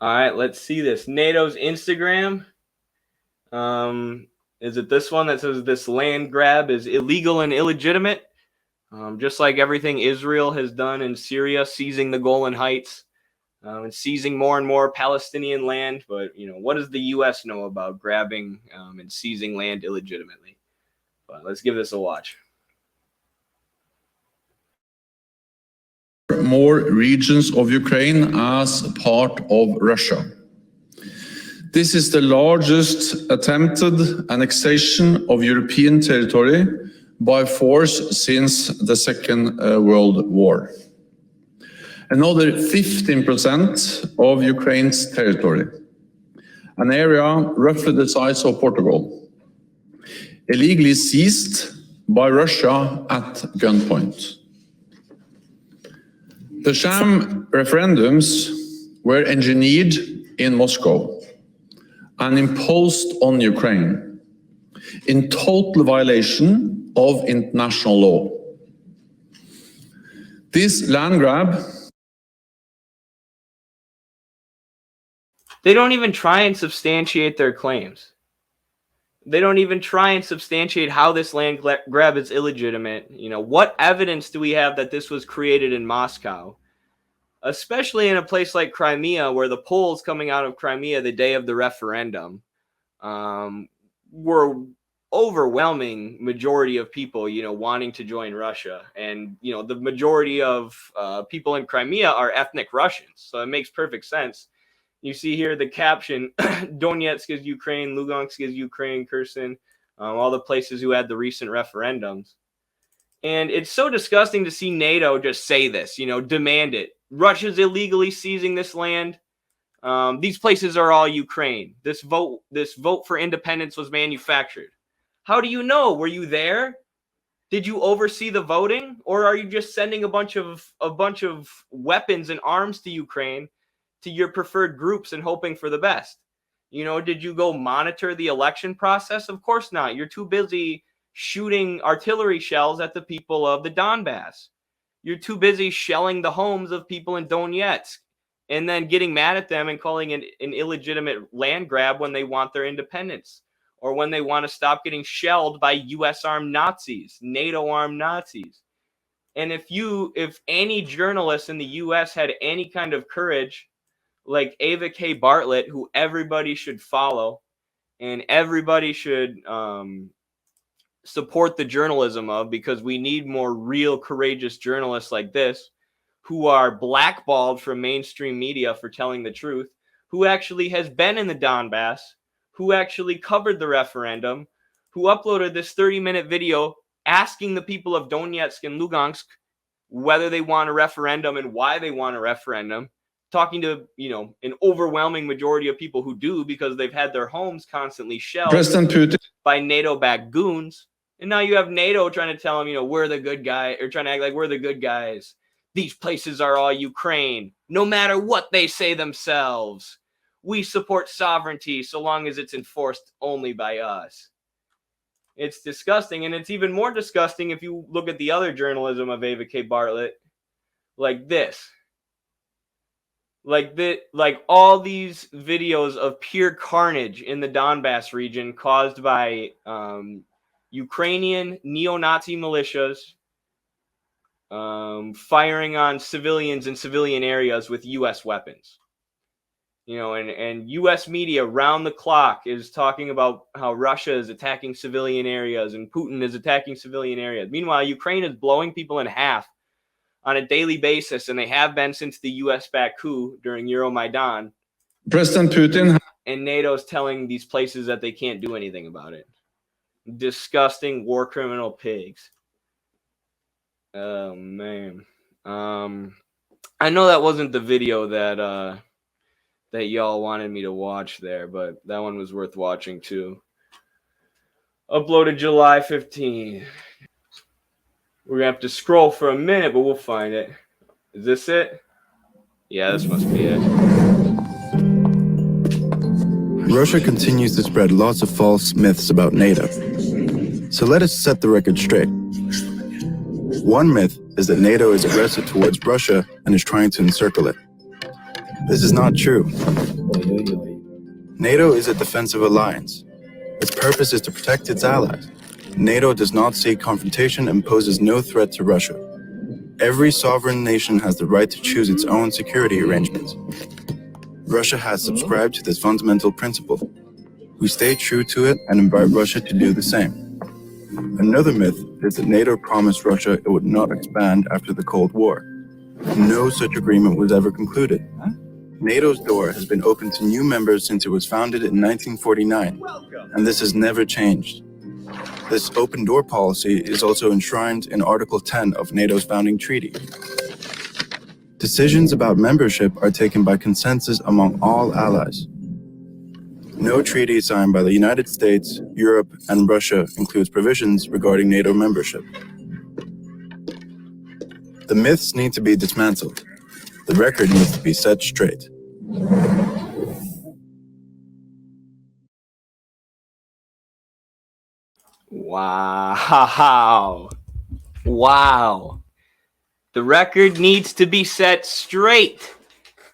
All right, let's see this. NATO's Instagram. Is it this one that says this land grab is illegal and illegitimate? Just like everything Israel has done in Syria, seizing the Golan Heights and seizing more and more Palestinian land. But, what does the U.S. know about grabbing and seizing land illegitimately? But let's give this a watch. More regions of Ukraine as part of Russia. This is the largest attempted annexation of European territory by force since the Second World War. Another 15% of Ukraine's territory, an area roughly the size of Portugal, illegally seized by Russia at gunpoint. The sham referendums were engineered in Moscow and imposed on Ukraine in total violation of international law. This land grab... They don't even try and substantiate their claims. They don't even try and substantiate how this land grab is illegitimate. What evidence do we have that this was created in Moscow? Especially in a place like Crimea, where the polls coming out of Crimea the day of the referendum were overwhelming majority of people, wanting to join Russia. And, the majority of people in Crimea are ethnic Russians. So it makes perfect sense. You see here the caption, Donetsk is Ukraine, Lugansk is Ukraine, Kherson, all the places who had the recent referendums. And it's so disgusting to see NATO just say this, demand it. Russia's illegally seizing this land. These places are all Ukraine. This vote for independence was manufactured. How do you know? Were you there? Did you oversee the voting? Or are you just sending a bunch of weapons and arms to Ukraine, to your preferred groups, and hoping for the best? Did you go monitor the election process? Of course not. You're too busy shooting artillery shells at the people of the Donbass. You're too busy shelling the homes of people in Donetsk and then getting mad at them and calling it an illegitimate land grab when they want their independence, or when they want to stop getting shelled by U.S. armed Nazis, NATO armed Nazis. And if any journalist in the U.S. had any kind of courage, like Ava K. Bartlett, who everybody should follow and everybody should support the journalism of, because we need more real courageous journalists like this, who are blackballed from mainstream media for telling the truth, who actually has been in the Donbass, who actually covered the referendum, who uploaded this 30-minute video asking the people of Donetsk and Lugansk whether they want a referendum and why they want a referendum, talking to, an overwhelming majority of people who do, because they've had their homes constantly shelled by NATO-backed goons. And now you have NATO trying to tell them, we're the good guy, or trying to act like we're the good guys. These places are all Ukraine, no matter what they say themselves. We support sovereignty so long as it's enforced only by us. It's disgusting, and it's even more disgusting if you look at the other journalism of Ava K. Bartlett, like this. Like all these videos of pure carnage in the Donbass region caused by Ukrainian neo-Nazi militias firing on civilians in civilian areas with U.S. weapons. And U.S. media round the clock is talking about how Russia is attacking civilian areas and Putin is attacking civilian areas. Meanwhile, Ukraine is blowing people in half on a daily basis, and they have been since the U.S.-backed coup during Euromaidan. President Putin... And NATO's telling these places that they can't do anything about it. Disgusting war criminal pigs. Oh, man. I know that wasn't the video that y'all wanted me to watch there, but that one was worth watching too. Uploaded July 15th. We're gonna have to scroll for a minute, but we'll find it. Is this it? Yeah, this must be it. Russia continues to spread lots of false myths about NATO. So let us set the record straight. One myth is that NATO is aggressive towards Russia and is trying to encircle it. This is not true. NATO is a defensive alliance. Its purpose is to protect its allies. NATO does not seek confrontation and poses no threat to Russia. Every sovereign nation has the right to choose its own security arrangements. Russia has subscribed to this fundamental principle. We stay true to it and invite Russia to do the same. Another myth is that NATO promised Russia it would not expand after the Cold War. No such agreement was ever concluded. NATO's door has been open to new members since it was founded in 1949, and this has never changed. This open door policy is also enshrined in Article 10 of NATO's founding treaty. Decisions about membership are taken by consensus among all allies. No treaty signed by the United States, Europe, and Russia includes provisions regarding NATO membership. The myths need to be dismantled. The record needs to be set straight. Wow. Wow. The record needs to be set straight.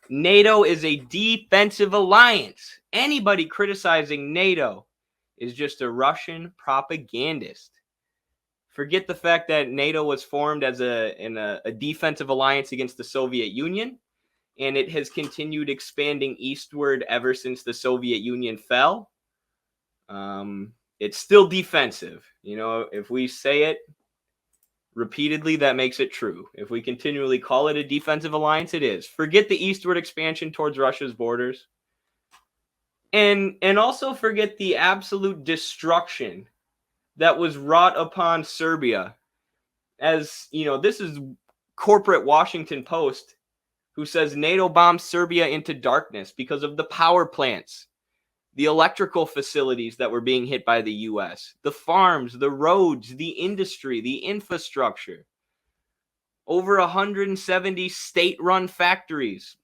NATO is a defensive alliance. Anybody criticizing NATO is just a Russian propagandist. Forget the fact that NATO was formed as a defensive alliance against the Soviet Union, and it has continued expanding eastward ever since the Soviet Union fell. It's still defensive. You know, if we say it repeatedly, that makes it true. If we continually call it a defensive alliance, it is. Forget the eastward expansion towards Russia's borders. And also forget the absolute destruction that was wrought upon Serbia. As, you know, this is corporate Washington Post, who says NATO bombed Serbia into darkness because of the power plants, the electrical facilities that were being hit by the U.S., the farms, the roads, the industry, the infrastructure. Over 170 state-run factories,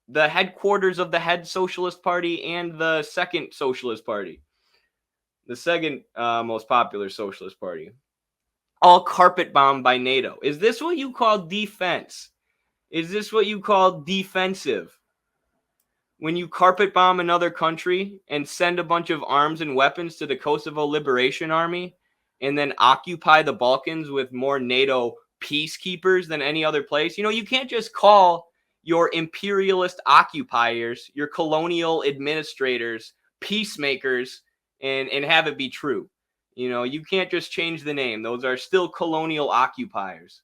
the headquarters of the head Socialist Party and the second Socialist Party, the second most popular Socialist Party, all carpet bombed by NATO. Is this what you call defense? Is this what you call defensive? When you carpet bomb another country and send a bunch of arms and weapons to the Kosovo Liberation Army and then occupy the Balkans with more NATO peacekeepers than any other place? You know, you can't just call your imperialist occupiers, your colonial administrators, peacemakers, and have it be true. You know, you can't just change the name. Those are still colonial occupiers.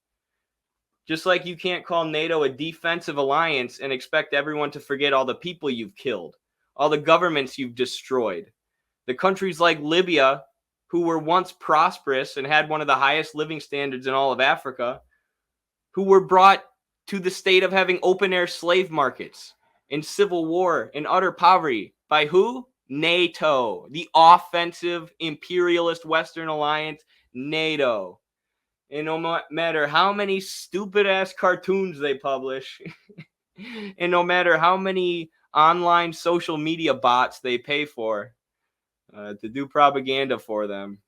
Just like you can't call NATO a defensive alliance and expect everyone to forget all the people you've killed, all the governments you've destroyed. The countries like Libya, who were once prosperous and had one of the highest living standards in all of Africa, who were brought to the state of having open-air slave markets and civil war and utter poverty. By who? NATO, the offensive imperialist Western alliance, NATO. And no matter how many stupid-ass cartoons they publish, and no matter how many online social media bots they pay for to do propaganda for them,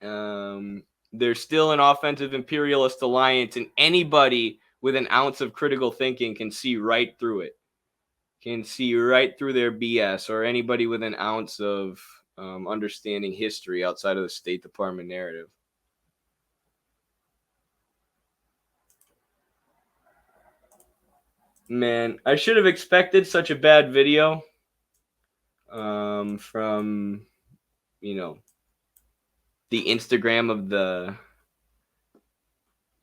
they're still an offensive imperialist alliance, and anybody with an ounce of critical thinking can see right through it, can see right through their BS, or anybody with an ounce of understanding history outside of the State Department narrative. Man, I should have expected such a bad video from, you know, the Instagram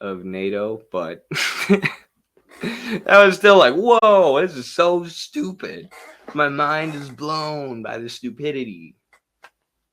of NATO, but I was still like, whoa, this is so stupid. My mind is blown by the stupidity.